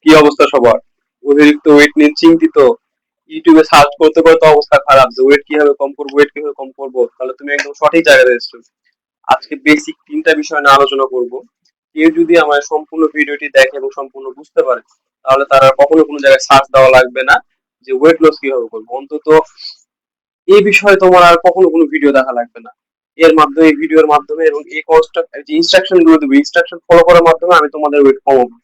কি অবস্থা সবার? অতিরিক্ত ওয়েট নিয়ে চিন্তিত। ইউটিউবে সার্চ করতে করতে অবস্থা খারাপ যে ওয়েট কিভাবে কম করবো, ওয়েট কিভাবে কম করবো। তাহলে তুমি একদম সঠিক জায়গায় এসেছো। আজকে বেসিক তিনটা বিষয় নিয়ে আলোচনা করব। কেউ যদি আমার সম্পূর্ণ ভিডিওটি দেখে এবং সম্পূর্ণ বুঝতে পারে, তাহলে তার আর কখনো কোনো জায়গায় সার্চ দেওয়া লাগবে না যে ওয়েট লস কিভাবে করবো। অন্তত এই বিষয়ে তোমার আর কখনো কোনো ভিডিও দেখা লাগবে না। এর মাধ্যমে, এই ভিডিওর মাধ্যমে এবং এই যে ইনস্ট্রাকশন গুলো দেবো, ইনস্ট্রাকশন ফলো করার মাধ্যমে আমি তোমাদের ওয়েট কমাবো।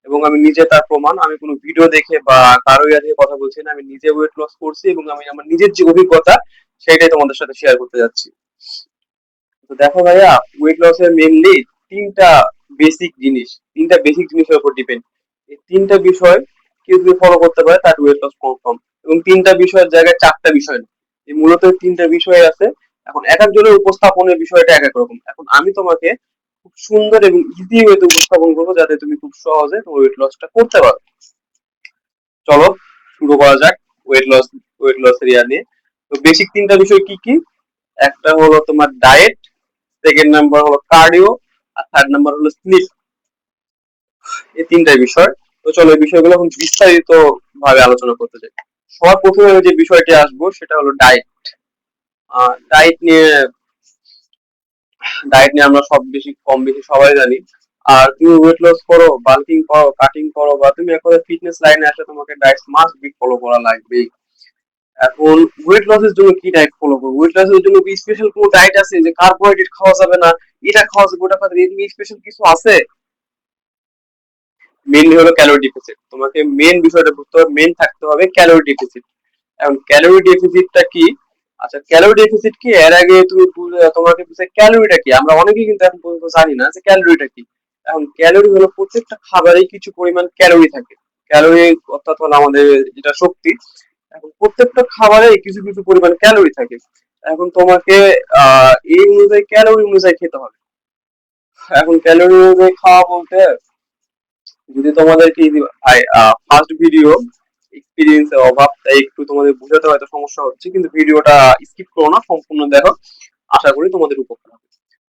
এবং আমি নিজে তার প্রমাণ, আমি কোনো ভিডিও দেখে বা কারো ইয়া দিয়ে কথা বলছি না, আমি নিজে ওয়েট লস করছি এবং আমি আমার নিজের যে অভিজ্ঞতা সেটাই তোমাদের সাথে শেয়ার করতে যাচ্ছি। তো দেখো ভাইয়া, ওয়েট লসের মেইনলি তিনটা তিনটা বেসিক জিনিসের উপর ডিপেন্ড। এই তিনটা বিষয় কেউ যদি ফলো করতে পারে তার ওয়েট লস কনফার্ম। এবং তিনটা বিষয়ের জায়গায় চারটা বিষয় না, এই মূলত এই তিনটা বিষয় আছে। এখন এক একজনের উপস্থাপনের বিষয়টা এক এক রকম। এখন আমি তোমাকে খুব সুন্দর এবং ইজি ওয়েতে উপস্থাপন করবো যাতে তুমি খুব সহজে তোমার ওয়েট লসটা করতে পারো। চলো শুরু করা যাক ওয়েট লস এরিয়া নিয়ে। তো বেসিক তিনটা বিষয় কি কি? একটা হলো তোমার ডায়েট, সেকেন্ড নাম্বার হলো কার্ডিও, আর থার্ড নাম্বার হলো স্লিপ। এই তিনটাই বিষয়। তো চলো এই বিষয়গুলো এখন বিস্তারিত ভাবে আলোচনা করতে চাই। সবার প্রথমে যে বিষয়টি আসবো সেটা হলো ডায়েট। ডায়েট নিয়ে আমরা সব কম বেশি সবাই জানি। আর তুমি ওয়েট লস করো, বাল্কিং করো, কাটিং করো, বা তুমি এখন ফিটনেস লাইনে আসলে তোমাকে ডায়েট মাস্ট বি ফলো করা লাগবে। এখন ওয়েট লসের জন্য কি ডায়েট ফলো করবো? ওয়েট লসের জন্য কি স্পেশাল কোনো ডায়েট আছে যে কার্বোহাইড্রেট খাওয়া যাবে না, এটা খাওয়া যাবে, ওটা খাওয়া যাবে, এরকম স্পেশাল কিছু আছে? মেইনলি হলো ক্যালোরি ডেফিসিট। তোমাকে মেইন বিষয়টা বুঝতে হবে, মেইন থাকতে হবে ক্যালোরি ডেফিসিট। এখন ক্যালোরি ডেফিসিটটা কি? আচ্ছা, ক্যালোরি ডেফিসিট কি এর আগে তুমি তোমাকে বুঝে ক্যালোরিটা কি? আমরা অনেকেই কিন্তু এখন পর্যন্ত জানি না যে ক্যালোরিটা কি। এখন ক্যালোরি হলো প্রত্যেকটা খাবারেই কিছু পরিমাণ ক্যালোরি থাকে। ক্যালোরি অর্থাৎ হলো আমাদের যেটা শক্তি। এখন প্রত্যেকটা খাবারে কিছু কিছু পরিমাণ ক্যালোরি থাকে। এখন তোমাকে এই অনুযায়ী ক্যালোরি অনুযায়ী খেতে হবে। এখন ক্যালোরি অনুযায়ী খাওয়া বলতে, যদি তোমাদেরকে ভাই ফার্স্ট ভিডিও এক্সপিরিয়েন্সের অভাব, তাই একটু তোমাদের বুঝাতে হয়তো সমস্যা হচ্ছে, কিন্তু ভিডিওটা স্কিপ করো না, সম্পূর্ণ দেখো। আশা করি তোমাদের উপকার হবে।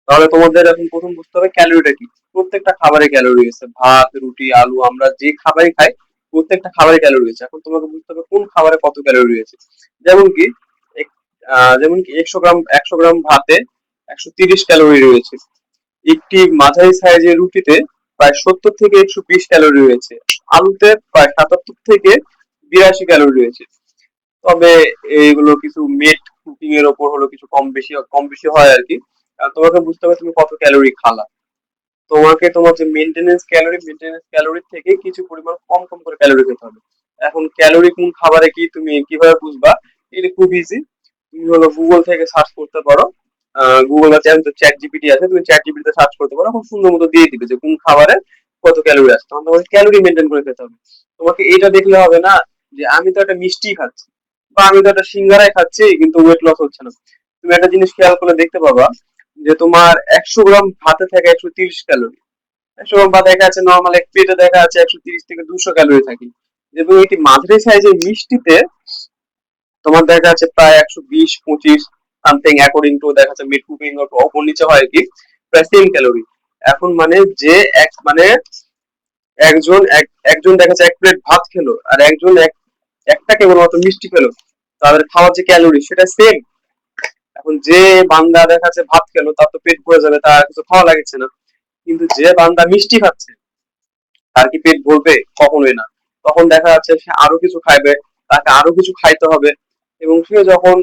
তাহলে তোমাদের এখন প্রথম বুঝতে হবে ক্যালোরিটা কি। প্রত্যেকটা খাবারে ক্যালোরি আছে, ভাত, রুটি, আলু, আমরা যে খাবারই খাই প্রত্যেকটা খাবারে ক্যালোরি আছে। এখন তোমাকে বুঝতে হবে কোন খাবারে কত ক্যালোরি রয়েছে। যেমন কি যেমন কি 100 গ্রাম ভাতে 130 ক্যালোরি রয়েছে। একটি মাঝারি সাইজের রুটিতে প্রায় 70 থেকে 120 ক্যালোরি রয়েছে। আলুতে প্রায় 77 থেকে 82 ক্যালোরি রয়েছে। তবে এইগুলো কিছু মেড কুকিং এর ওপর হলো কিছু কম বেশি হয় আর কি। তোমাকে বুঝতে হবে তুমি কত ক্যালোরি খালা। তোমাকে তোমার যে মেনটেনেন্স ক্যালোরি থেকে কিছু পরিমাণ কম কম করে ক্যালোরি খেতে হবে। এখন ক্যালোরি কোন খাবারে কি তুমি কিভাবে বুঝবা? এটা খুব ইজি। তুমি হলো গুগল থেকে সার্চ করতে পারো। গুগল আছে, এখন তো চ্যাট জিপিটি আছে, তুমি চ্যাট জিপিটিতে সার্চ করতে পারো, খুব সুন্দর মতো দিয়ে দিবে যে কোন খাবারে কত ক্যালোরি আছে। তখন তোমাকে ক্যালোরি মেনটেন করে খেতে হবে। তোমাকে এটা দেখলে হবে না যে আমি তো একটা মিষ্টি খাচ্ছি বা আমি তো একটা সিঙ্গারাই খাচ্ছি কিন্তু ওয়েট লস হচ্ছে না। তুমি একটা জিনিস খেয়াল করে দেখতে পাবা যে তোমার 100 গ্রাম ভাতে থাকে 130 ক্যালোরি। 100 গ্রাম ভাত দেখা যাচ্ছে নর্মাল এক প্লেটে দেখা যাচ্ছে 130 থেকে 200 ক্যালোরি থাকে। এবং এটি মাঝারি সাইজের মিষ্টিতে তোমার দেখা যাচ্ছে প্রায় 120 25 সামথিং, অ্যাকর্ডিং টু দেখা যাচ্ছে মিড কুকিং ওপর নিচে হয় কি, প্রায় সেম ক্যালোরি। এখন মানে যে একজন দেখা যাচ্ছে এক প্লেট ভাত খেলো আর একজন একটা কেবলমাত্র মিষ্টি খেলো, তাদের খাওয়ার যে ক্যালোরি সেটা সেম। এখন যে বান্দা দেখা যাচ্ছে ভাত খেলো তার তো পেট ভরে যাবে, তার কিছু খাওয়া লাগছে না। কিন্তু যে বান্দা মিষ্টি খাচ্ছে তার কি পেট ভরবে? কখনোই না। তখন দেখা যাচ্ছে সে আরো কিছু খাইবে, তাকে আরো কিছু খাইতে হবে। এবং সে যখন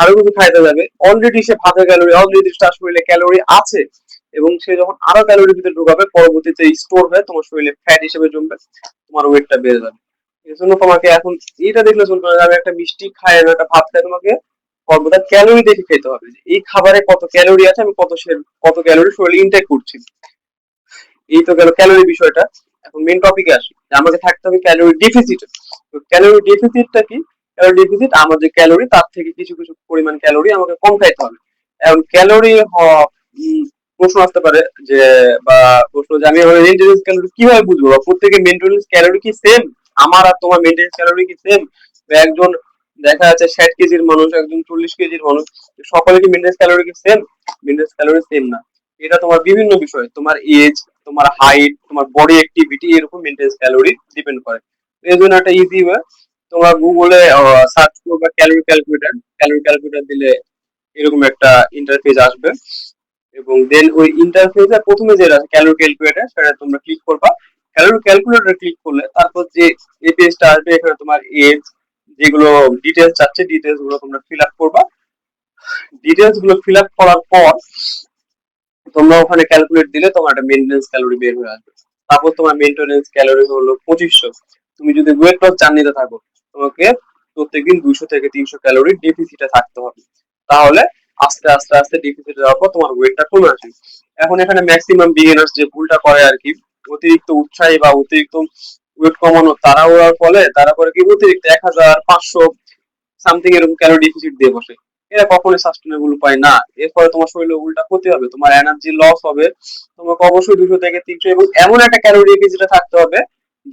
আরো কিছু খাইতে যাবে, অলরেডি সে ভাতের ক্যালোরি, অলরেডি তার শরীরে ক্যালোরি আছে। এবং সে যখন আরো ক্যালোরি ভিতরে ঢুকাবে, পরবর্তীতে স্টোর হয়ে তোমার শরীরে ফ্যাট হিসেবে জমবে, তোমার ওয়েটটা বেড়ে যাবে। এই জন্য তোমাকে এখন এটা দেখলে চলবে না, আমি একটা মিষ্টি খাই আর একটা ভাত খাই। তোমাকে সর্বদা ক্যালোরি দেখে খেতে হবে যে এই খাবারে কত ক্যালোরি আছে, আমি কত ক্যালোরি শরীরে ইনটেক করছি। এই তো গেল ক্যালোরি বিষয়টা। এখন মেন টপিকে আসি যে আমাকে থাকতে হবে ক্যালোরি ডেফিসিট। তো ক্যালোরি ডেফিসিটটা কি? ক্যালোরি ডেফিসিট আমার যে ক্যালোরি তার থেকে কিছু কিছু পরিমাণ ক্যালোরি আমাকে কম খাইতে হবে। এখন ক্যালোরি প্রশ্ন আসতে পারে যে, বা প্রশ্ন যে আমি মেনটেন্স ক্যালোরি কিভাবে বুঝবো, বা প্রত্যেকের মেনটেন্স ক্যালোরি কি সেম? আমার আর তোমার মেনটেন্স ক্যালোরি কি সেম? একজন দেখা যাচ্ছে 60 কেজির মানুষ, একজন 40 কেজির মানুষ, সকলে কি মেনটেন্স ক্যালোরি কি সেম? মেনটেন্স ক্যালোরি সেম না। এটা তোমার বিভিন্ন বিষয়, তোমার এজ, তোমার হাইট, তোমার বডি অ্যাক্টিভিটি, এরকম মেনটেন্স ক্যালোরি ডিপেন্ড করে। এই জন্য একটা ইজি ওয়ে, তোমরা গুগলে সার্চ করবে ক্যালোরি ক্যালকুলেটর, ক্যালোরি ক্যালকুলেটর দিলে এরকম একটা ইন্টারফেস আসবে, এবং দেন ওই ইন্টারফেসে প্রথমে যেটা ক্যালোরি ক্যালকুলেটর সেটা তোমরা ক্লিক করবা। ক্যালোরি ক্যালকুলেটর ক্লিক করলে তারপর যে এই পেজটা আসবে, এখানে তোমার এজ, যেগুলো ডিটেলস চাচ্ছে ডিটেলস গুলো তোমরা ফিল আপ করবা। ডিটেলস গুলো ফিল আপ করার পর তোমরা ওখানে ক্যালকুলেট দিলে তোমার একটা মেইনটেনেন্স ক্যালোরি বের হয়ে আসবে। তারপর তোমার মেইনটেনেন্স ক্যালোরি হলো 2500। তুমি যদি ওয়েট লস জার্নিতে থাকো, তোমাকে প্রত্যেকদিন 200 থেকে 300 ক্যালোরি ডেফিসিটে থাকতে হবে। তাহলে আস্তে আস্তে আস্তে ডেফিসিটে যাওয়ার পর তোমার ওয়েটটা কমে আসবে। এখন এখানে ম্যাক্সিমাম বিগিনার্স যে ভুলটা করে আর কি, অতিরিক্ত উৎসাহী বা অতিরিক্ত ওয়েট কমানো তারা ওড়ার ফলে তারা করে কি অতিরিক্ত 1500 সামথিং এরকম ক্যালোরি ডেফিসিট দিয়ে বসে। এটা কখনোই সাস্টেনেবল উপায় না। এরপরে তোমার শরীরে উল্টা ক্ষতি হবে, তোমার এনার্জি লস হবে। তোমাকে অবশ্যই 200 থেকে 300 এবং এমন একটা ক্যালোরি ডেফিসিটে থাকতে হবে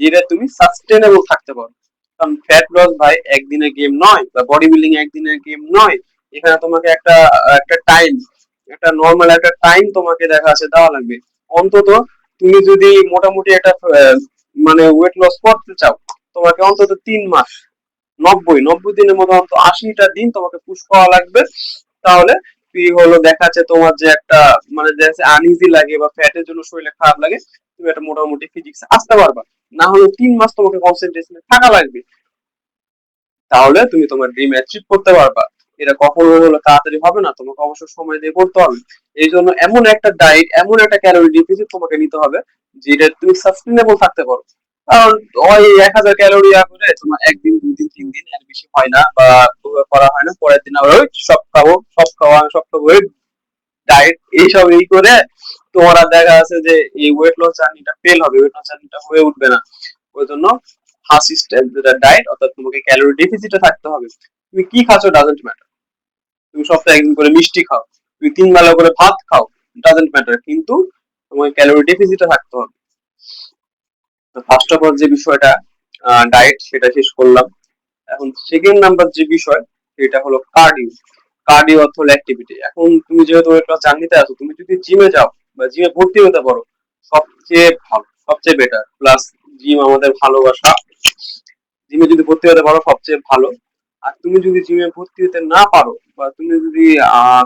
যেটা তুমি সাস্টেনেবল থাকতে পারো। কারণ ফ্যাট লস ভাই একদিনের গেম নয়, বা বডি বিল্ডিং একদিনের গেম নয়। এখানে তোমাকে একটা একটা টাইম, একটা নর্মাল একটা টাইম তোমাকে দেখা আছে দেওয়া লাগবে। অন্তত তুমি যদি মোটামুটি একটা মানে ওয়েট লস করতে চাও, তোমাকে অন্তত 3 মাস, 90 দিনের মতো, অন্তত 80টা দিন তোমাকে পুশ করা লাগবে। তাহলে তুই হলো দেখা যাচ্ছে তোমার যে একটা মানে আনইজি লাগে বা ফ্যাটের জন্য শরীরে খারাপ লাগে, তুমি একটা মোটামুটি ফিজিক্স আসতে পারবা। না হলে 3 মাস তোমাকে কনসেন্ট্রেশনে থাকা লাগবে, তাহলে তুমি তোমার ড্রিম অ্যাচিভ করতে পারবা। এটা কখনো হলো তাড়াতাড়ি হবে না, তোমাকে অবশ্যই সময় দিয়ে করতে হবে। এই জন্য এমন একটা ডায়েট, এমন একটা ক্যালোরি ডেফিসিট তোমাকে নিতে হবে যেটা তুমি সাস্টেনেবল থাকতে পারো। কারণ ওই 1000 ক্যালোরি করে তোমার একদিন, 2 দিন, 3 দিন এর বেশি হয় না, বা করা হয় না। পরের দিন আবার ওই সব খাবো, সব খাওয়া, সব খাবো, ডায়েট এইসব এই করে তোমার আর দেখা আছে যে এই ওয়েট লস জার্নিটা ফেল হবে, ওয়েট লস জার্নিটা হয়ে উঠবে না। ওই জন্য ফার্স্ট স্টেপ যেটা ডায়েট, অর্থাৎ তোমাকে ক্যালোরি ডেফিসিটে থাকতে হবে। তুমি কি খাচ্ছ ডাজন্ট ম্যাটার, তুমি সপ্তাহে একদিন করে মিষ্টি খাও, তুমি 3 বেলা করে ভাত খাও, ডাজন্ট ম্যাটার, কিন্তু তোমাকে ক্যালোরি ডেফিসিটে থাকতে হবে। তো ফার্স্ট অফ অল যে বিষয়টা ডায়েট, সেটা শেষ করলাম। এখন সেকেন্ড নাম্বার যে বিষয়, সেটা হলো কার্ডিও। কার্ডিও অর্থ হলো অ্যাক্টিভিটি। এখন তুমি যেহেতু একটা জার্নিতে আছো, তুমি যদি জিমে যাও বা জিমে ভর্তি হতে পারো, সবচেয়ে ভালো, সবচেয়ে বেটার। প্লাস জিম আমাদের ভালোবাসা, জিমে যদি ভর্তি হতে পারো সবচেয়ে ভালো। আর তুমি যদি জিমে ভর্তি হতে না পারো, বা তুমি যদি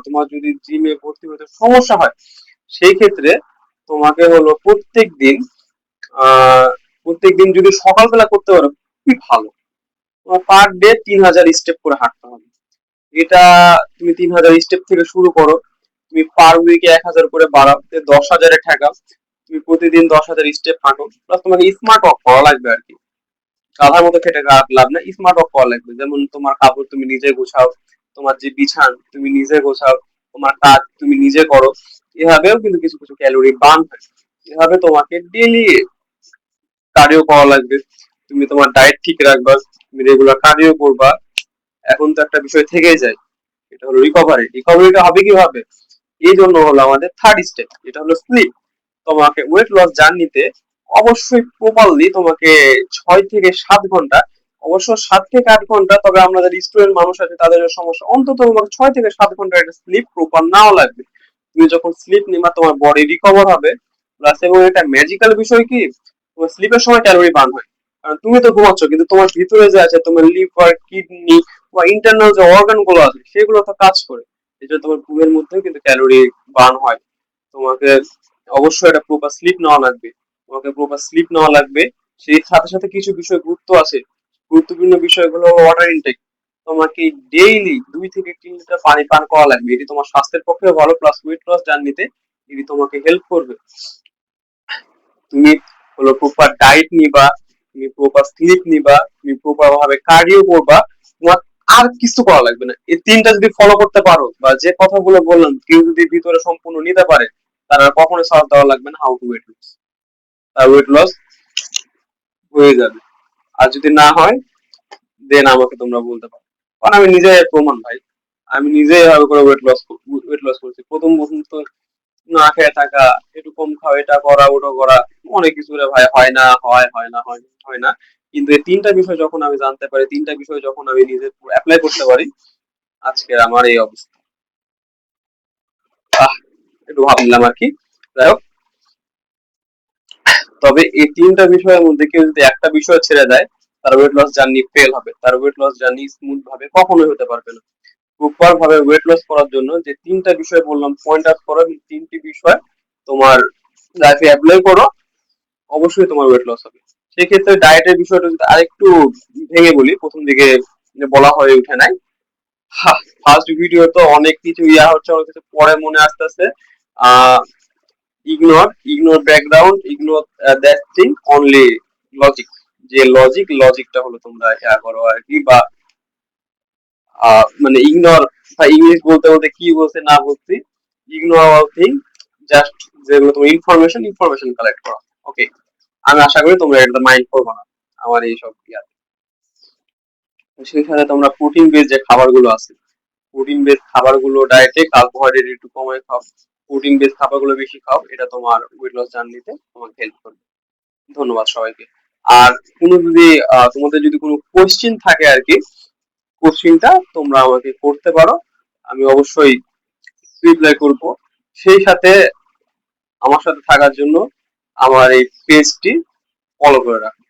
তোমার যদি জিমে ভর্তি হতে সমস্যা হয়, সেই ক্ষেত্রে তোমাকে হলো প্রত্যেক দিন যদি সকালবেলা করতে পারো খুবই ভালো। তোমার পার ডে 3000 স্টেপ করে হাঁটতে হবে। এটা তুমি 3000 স্টেপ থেকে শুরু করো, তুমি পার উইকে 1000 করে বাড়াও, 10,000-এ ঠেকাও। তুমি প্রতিদিন 10,000 স্টেপ হাঁটো, প্লাস তোমাকে স্মার্ট ওয়ার্ক করা লাগবে আর কি। গাধার মতো খেটে লাভ না, স্মার্ট ওয়ার্ক করা লাগবে। যেমন তোমার কাপড় তুমি নিজে গোছাও, তোমার যে বিছান তুমি নিজে গোছাও, তোমার কাজ তুমি নিজে করো। এভাবেও কিন্তু কিছু কিছু ক্যালোরি বার্ন হয়। এভাবে তোমাকে ডেইলি কার্ডিও করা লাগবে। তুমি তোমার ডায়েট ঠিক রাখবা, তুমি রেগুলার কার্ডিও করবা। এখন তো একটা বিষয় থেকেই যায়, এটা হলো রিকভারি। রিকভারিটা হবে কিভাবে? এই জন্য হলো আমাদের থার্ড স্টেপ, এটা হলো স্লিপ। তোমাকে ওয়েট লস জার্নিতে অবশ্যই প্রপারলি তোমাকে 6 থেকে 7 ঘন্টা, অবশ্য 7 থেকে 8 ঘন্টা, তবে আমরা যারা স্টুডেন্ট মানুষ আছে তাদের সমস্যা, অন্তত তোমাকে 6 থেকে 7 ঘন্টা একটা স্লিপ প্রপার নাও লাগবে। তুমি যখন স্লিপ নিবা তোমার বডি রিকভার হবে। প্লাস এবং একটা ম্যাজিক্যাল বিষয় কি, তোমার স্লিপের সময় ক্যালোরি বার্ন হয়। কারণ তুমি তো ঘুমাচ্ছ, কিন্তু তোমার ভিতরে যে আছে তোমার লিভার, কিডনি বা ইন্টারনাল যে অর্গান গুলো আছে সেগুলো তো কাজ করে। এই জন্য তোমার ঘুমের মধ্যেও কিন্তু ক্যালোরি বার্ন হয়। তোমাকে অবশ্যই একটা প্রপার স্লিপ নেওয়া লাগবে, তোমাকে প্রপার স্লিপ নেওয়া লাগবে। সেই সাথে সাথে কিছু বিষয় গুরুত্ব আছে। গুরুত্বপূর্ণ বিষয়গুলো হলো ওয়াটার ইনটেক। তোমাকে ডেইলি 2 থেকে 3 লিটার পানি পান করা লাগবে। এটি তোমার স্বাস্থ্যের পক্ষে ভালো, প্লাস ওয়েট লস জার্নিতে এটি তোমাকে হেল্প করবে। তুমি হলো প্রপার ডায়েট নিবা, তুমি প্রপার স্লিপ নিবা, তুমি প্রপার ভাবে কার্ডিও করবা। তোমার আর কিছু করা লাগবে না। এই তিনটা যদি ফলো করতে পারো, বা যে কথাগুলো বললাম কেউ যদি ভিতরে সম্পূর্ণ নিতে পারে, তারা কখনো সার্চ দেওয়া লাগবে না হাউ টু ওয়েট লস, তার ওয়েট লস হয়ে যাবে। আর যদি না হয়, দেন আমাকে তোমরা বলতে পারো, কারণ আমি নিজে প্রমাণ ভাই। আমি নিজে এভাবে করে ওয়েট লস করছি। প্রথম প্রথম তো না খেয়ে থাকা, একটু কম খাও, এটা করা ওটা করা, অনেক কিছু রে ভাই, হয় না, হয় না। কিন্তু এই তিনটা বিষয় যখন আমি জানতে পারি, তিনটা বিষয় যখন আমি নিজে অ্যাপ্লাই করতে পারি, আজকে আমার এই অবস্থা। একটু ভাবলাম আর কি। যাই হোক, তবে এই তিনটা বিষয়ের মধ্যে কেউ যদি একটা বিষয় ছেড়ে দেয়, তার ওয়েট লস জার্নি ফেল হবে, তার ওয়েট লস জার্নি স্মুথ ভাবে কখনোই হতে পারবে না। প্রপার ভাবে ওয়েট লস করার জন্য যে তিনটা বিষয় বললাম, পয়েন্ট আউট করো, তিনটি বিষয় তোমার লাইফে অ্যাপ্লাই করো, অবশ্যই তোমার ওয়েট লস হবে। সেক্ষেত্রে ডায়েটের বিষয়টা যদি আরেকটু ভেঙে বলি, প্রথম দিকে বলা হয়ে ওঠে নাই। ফার্স্ট ভিডিও তো অনেক কিছু হচ্ছে, অনেক কিছু পরে মনে আসতেছে। Ah ignore background, ignore that thing, only logic. যে লজিকটা হলো তোমরা করো আর কি, বা মানে ইগনোর, বা ইংলিশ বলতে বলতে কি বলছে না বলছি, ইগনোর অল থিং, জাস্ট যেগুলো তোমার ইনফরমেশন কালেক্ট করা। ওকে, আমি আশা করি তোমরা এটা মাইন্ড করবো না আমার এইসব ইয়াতে। সেই সাথে তোমরা প্রোটিন বেস যে খাবারগুলো আছে, প্রোটিন বেস খাবারগুলো ডায়েটে কার্বোহাইড্রেট একটু কমায় খাও, প্রোটিন বেস খাবারগুলো বেশি খাও, এটা তোমার ওয়েট লস জার্নিতে তোমাকে হেল্প করবে। ধন্যবাদ সবাইকে। আর কোনো যদি তোমাদের যদি কোনো কোশ্চিন থাকে আর কি, কোশ্চিনটা তোমরা আমাকে করতে পারো, আমি অবশ্যই রিপ্লাই করব। সেই সাথে আমার সাথে থাকার জন্য আমার এই পেজটি ফলো করে রাখো।